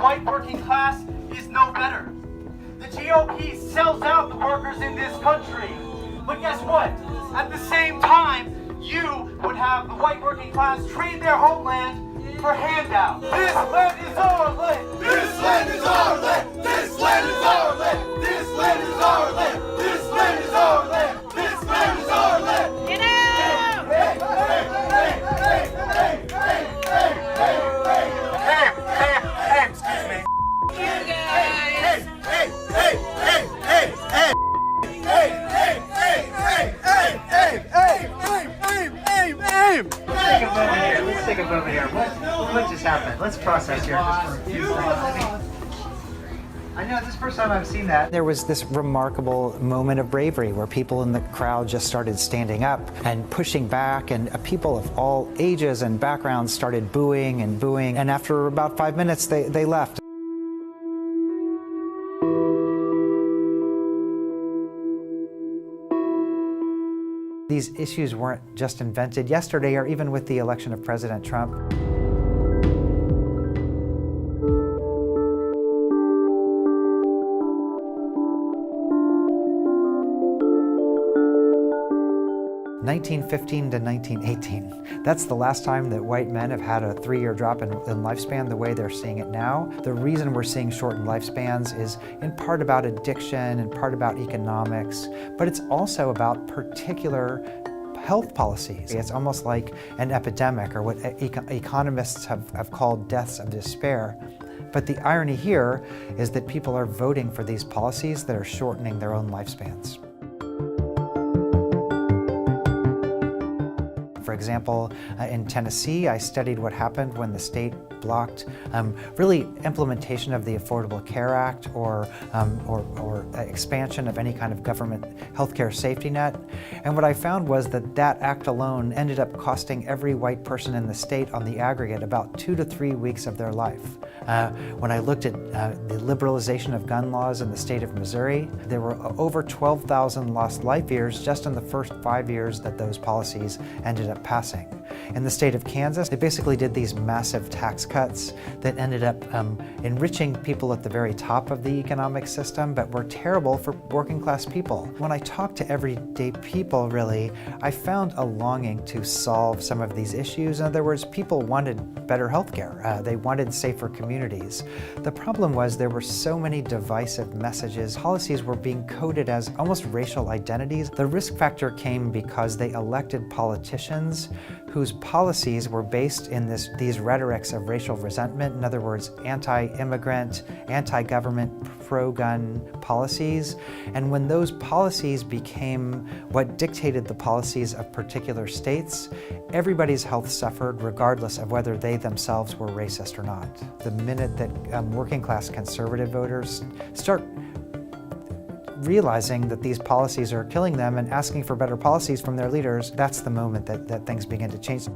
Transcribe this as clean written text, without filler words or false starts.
white working class is no better. The GOP sells out the workers in this country. But guess what? At the same time, you would have the white working class trade their homeland for handouts. This land is our land! This land is our land! This land is our land! This land is our land! This land is our land! This land is our land! Get out! Hey, excuse me. You guys! Let's take a moment here. What just happened? Let's process here just for a few seconds. I know this is the first time I've seen that. There was this remarkable moment of bravery where people in the crowd just started standing up and pushing back, and people of all ages and backgrounds started booing, and after about 5 minutes they left. These issues weren't just invented yesterday or even with the election of President Trump. (1915 to 1918). That's the last time that white men have had a 3-year drop in lifespan the way they're seeing it now. The reason we're seeing shortened lifespans is in part about addiction and part about economics, but it's also about particular health policies. It's almost like an epidemic, or what economists have called deaths of despair. But the irony here is that people are voting for these policies that are shortening their own lifespans. For example, in Tennessee, I studied what happened when the state blocked really implementation of the Affordable Care Act or expansion of any kind of government healthcare safety net. And what I found was that that act alone ended up costing every white person in the state on the aggregate about 2 to 3 weeks of their life. When I looked at the liberalization of gun laws in the state of Missouri, there were over 12,000 lost life years just in the first 5 years that those policies ended up passing. In the state of Kansas, they basically did these massive tax cuts that ended up enriching people at the very top of the economic system, but were terrible for working class people. When I talked to everyday people, really, I found a longing to solve some of these issues. In other words, people wanted better healthcare. They wanted safer communities. The problem was there were so many divisive messages. Policies were being coded as almost racial identities. The risk factor came because they elected politicians whose policies were based in these rhetorics of racial resentment. In other words, anti-immigrant, anti-government, pro-gun policies. And when those policies became what dictated the policies of particular states, everybody's health suffered regardless of whether they themselves were racist or not. The minute that working class conservative voters start realizing that these policies are killing them and asking for better policies from their leaders, that's the moment that things begin to change.